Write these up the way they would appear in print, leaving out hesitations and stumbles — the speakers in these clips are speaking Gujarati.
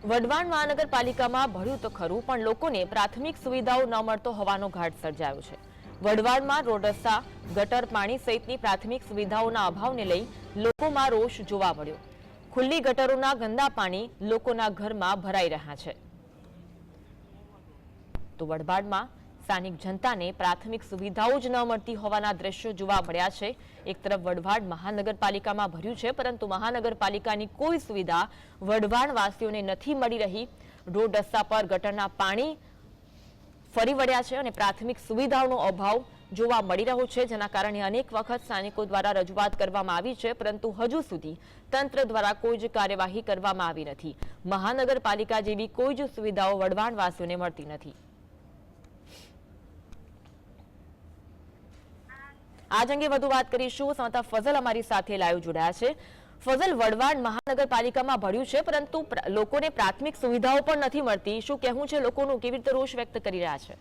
વઢવાણ મહાનગરપાલિકામાં ભર્યું તો ખરું, પણ લોકોને પ્રાથમિક સુવિધાઓ ન મળતો હોવાનો ઘાટ સર્જાયો છે। વઢવાણમાં રોડ રસ્તા, ગટર પાણી સહિતની પ્રાથમિક સુવિધાઓના અભાવને લઈ લોકોમાં રોષ જોવા મળ્યો। ખુલ્લી ગટરોના ગંદા પાણી લોકોના ઘરમાં ભરાઈ રહ્યા છે। તો વઢવાણમાં સ્થાનિક જનતાને પ્રાથમિક સુવિધાઓ જ ન મળતી હોવાના દ્રશ્યો જોવા મળ્યા છે। એક તરફ વઢવાણ મહાનગરપાલિકામાં ભર્યું છે, પરંતુ મહાનગરપાલિકાની કોઈ સુવિધા વઢવાણવાસીઓને નથી મળી રહી। રોડ રસ્તા પર ગટરના પાણી ફરી વળ્યા છે અને પ્રાથમિક સુવિધાઓનો અભાવ જોવા મળી રહ્યો છે, જેના કારણે અનેક વખત સ્થાનિકો દ્વારા રજૂઆત કરવામાં આવી છે, પરંતુ હજુ સુધી તંત્ર દ્વારા કોઈ જ કાર્યવાહી કરવામાં આવી નથી। મહાનગરપાલિકા જેવી કોઈ જ સુવિધાઓ વઢવાણવાસીઓને મળતી નથી। આજ અંગે વધુ વાત કરીશું। સંવાદદાતા ફઝલ અમારી સાથે લાઈવ જોડાયા છે। ફઝલ, વઢવાણ મહાનગરપાલિકામાં ભર્યું છે, પરંતુ લોકોને પ્રાથમિક સુવિધાઓ પણ નથી મળતી। શું કહેવું છે લોકોનું? કેવી રીતે રોષ વ્યક્ત કરી રહ્યા છે?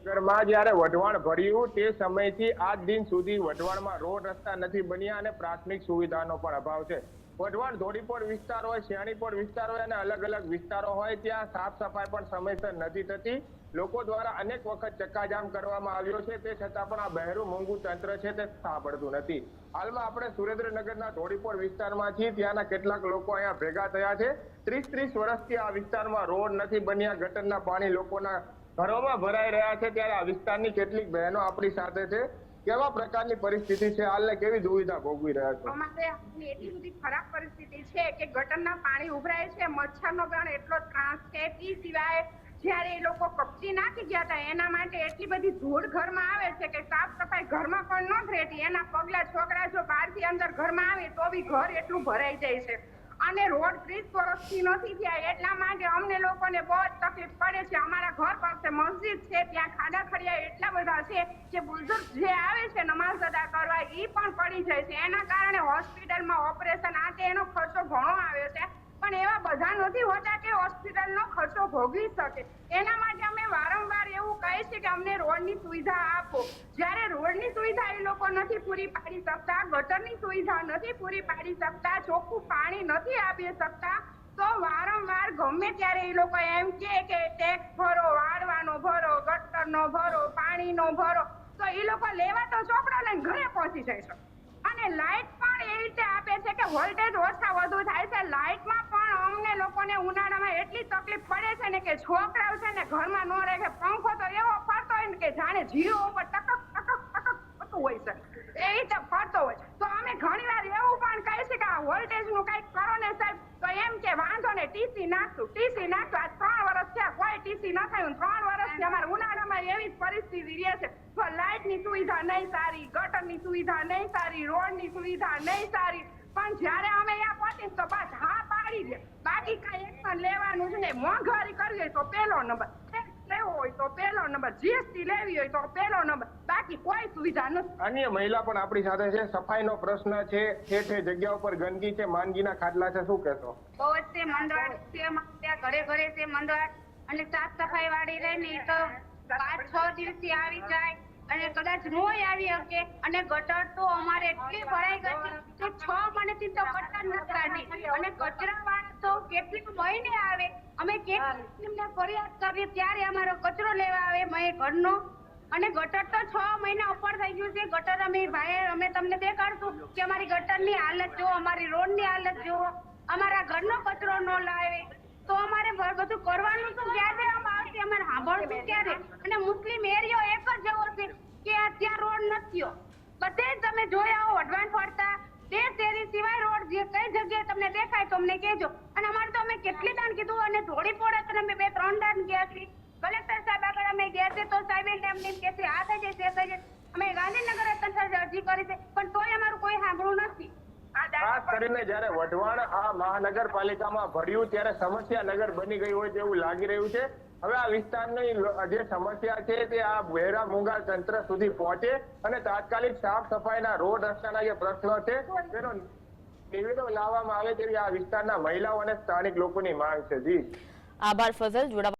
નગરમાં જ્યારે વઢવાણ ભર્યું તે સમયથી આજ દિન સુધી વઢવાણમાં રોડ રસ્તા નથી બન્યા અને પ્રાથમિક સુવિધાનો પણ અભાવ છે। વઢવાણ ધોડીપોળ વિસ્તાર હોય, શિયાળીપોળ વિસ્તાર હોય અને અલગ અલગ વિસ્તારો હોય, ત્યાં સાફ સફાઈ પણ સમયસર નથી થતી। લોકો દ્વારા અનેક વખત ચક્કાજામ કરવામાં આવ્યો છે, તે છતાં પણ આ બહેરું મોંઘું તંત્ર છે તે સાંભળતું નથી। હાલમાં આપણે સુરેન્દ્રનગરના ધોડીપોળ વિસ્તારમાં છીએ, ત્યાંના કેટલાક લોકો અહીંયા ભેગા થયા છે। 30 વર્ષથી આ વિસ્તારમાં રોડ નથી બન્યા, ગટરના પાણી લોકોના ઘરોમાં ભરાઈ રહ્યા છે। ત્યારે આ વિસ્તારની કેટલીક બહેનો આપણી સાથે છે। કેવા પ્રકારની પરિસ્થિતિ છે હાલને, કેવી દુવિધા ભોગવી રહ્યા છો? અમારે એટલી બધી ખરાબ પરિસ્થિતિ છે કે ગટરના પાણી ઉભરાય છે, મચ્છરનો પણ એટલો ત્રાસ છે। તે સિવાય જ્યારે એ લોકો કપચી નાખી ગયા હતા એના માટે એટલી બધી ધૂળ ઘરમાં આવે છે કે સાફ સફાઈ ઘરમાં પણ ન રહેતી। એના પગલા છોકરા જો બહારથી અંદર ઘરમાં આવે તો બી ઘર એટલું ભરાઈ જાય છે અને રોડ 30 વર્ષથી નથી થયા, એટલા માટે અમને લોકોને બહુ જ તકલીફ પડે છે। અમારા ઘર પાસે મસ્જિદ છે, ત્યાં ખાડા ખડિયા એટલા બધા છે કે બુઝુર્ગ જે આવે છે નમાઝ અદા કરવા એ પણ પડી જાય છે। એના કારણે હોસ્પિટલમાં ઓપરેશન આ તે એનો ખર્ચો ઘણો આવે છે, પણ એવા બધા નથી હોતા કે હોસ્પિટલનો ખર્ચો ભોગવી શકે। એના માટે અમે વારંવાર એવું કહીએ છીએ કે અમને રોડની સુવિધા આપો। જ્યારે રોડની સુવિધા એ લોકો નથી પૂરી પાડી શકતા, ગટરની સુવિધા નથી પૂરી પાડી શકતા, ચોખ્ખું પાણી નથી આપી શકતા, તો વારંવાર ગમે ત્યારે એ લોકો એમ કે ટેક્સ ભરો, વાળવાનો ભરો, ગટરનો ભરો, પાણીનો ભરો, તો એ લોકો લેવા તો ચોપડા લઈને ઘરે પહોંચી જાય છે। અને લાઇટ પણ એ રીતે આપે છે કે વોલ્ટેજ ઓછા વધુ થાય છે। લાઇટમાં પણ અમને લોકોને ઉનાળામાં એટલી તકલીફ પડે છે ને કે છોકરાઓ છે ને ઘરમાં ન રહે, પંખો તો એવો ફરતો હોય ને કે જાણે જીરો ઉપર ટકક ટકક ટકક થતું હોય છે, એ રીતે ફરતો હોય। તો અમે ઘણીવાર એવું પણ કહીએ છીએ કે આ વોલ્ટેજનું કંઈક કરો ને સાહેબ, તો એમ કે વાંધો ને ટીસી નાખશું। આ 3 વર્ષ થયા કોઈ ટીસી ન થયું। 3 વર્ષથી અમારે ઉનાળામાં એવી જ પરિસ્થિતિ રહે છે। તો લાઇટની સુવિધા નહીં સારી, ગટરની સુવિધા નહીં સારી, રોડની સુવિધા નહીં સારી, પણ જ્યારે અમે અહીંયા પહોંચીએ તો બસ હા પાડી દે, બાકી કાંઈ એક્શન લેવાનું જ નહીં। મોંઘવારી કરવી હોય તો પહેલો નંબર, ટેક્સ લેવો હોય તો પહેલો નંબર, જીએસટી લેવી હોય તો પહેલો નંબર, બાકી કોઈ સુવિધા નથી। અન્ય મહિલા પણ આપણી સાથે છે। સફાઈનો પ્રશ્ન છે, ઠેર જગ્યા ઉપર ગંદકી છે, માંદગીના ખાટલા છે, શું કહેશો? બહુ જ તે મંદવાડ છે, ત્યાં ઘરે ઘરે છે મંદવાડ, અને સાફ સફાઈ વાળી રહી તો 5-6 દિવસથી આવી જાય અને કદાચ નોય આવી શકે। અને ગટર તો અમારે એટલી ભરાઈ ગઈ કે 6 મહિનાથી તો ગટર નથી કાઢી, અને કચરા વાળા તો કેટલીક મહિને આવે, અમે કેટલી ફરિયાદ કરીએ ત્યારે અમારો કચરો લેવા આવે મેં ઘરનો, અને ગટર તો 6 મહિના ઉપર થઈ ગયું છે। ગટર અમે તમને દેખાડશું કે અમારી ગટરની હાલત જુઓ, અમારી રોડની હાલત જુઓ, અમારા ઘરનો કચરો ન લાવે તો અમારે બધું કરવાનું તો ક્યારે આવશે, અમારે સાંભળશું ક્યારે? અને મુસ્લિમ એરિયો એક જ એવો છે કે ત્યાં રોડ નથી, બધે તમે જોયા હો વઢવાણ ફરતા તે શેરી સિવાય રોડ જે કઈ જગ્યાએ તમને દેખાય તો અમને કહેજો। અને અમારે તો અમે કેટલી દાન કીધું, અને થોડી પોળે તો અમે 2-3 દાન ગયા છીએ, કલેક્ટર સાહેબ આગળ અમે ગયા છે તો સાહેબ એમને કહે છે આ થઈ જાય તે થઈ જાય। અમે ગાંધીનગર અરજી કરી છે પણ તોય અમારું કોઈ સાંભળવું નથી। ખાસ કરીને જયારે વઢવાણ આ મહાનગરપાલિકામાં ભર્યું ત્યારે સમસ્યા નગર બની ગઈ હોય તેવું લાગી રહ્યું છે। હવે આ વિસ્તારની જે સમસ્યા છે તે આ બહેરા મૂંગા તંત્ર સુધી પહોંચે અને તાત્કાલિક સાફ સફાઈના રોડ રસ્તાના જે પ્રશ્નો છે તેનો નિવેડો લાવવામાં આવે તેવી આ વિસ્તારના મહિલાઓ અને સ્થાનિક લોકોની માંગ છે। જી આભાર ફઝલ, જોડાવા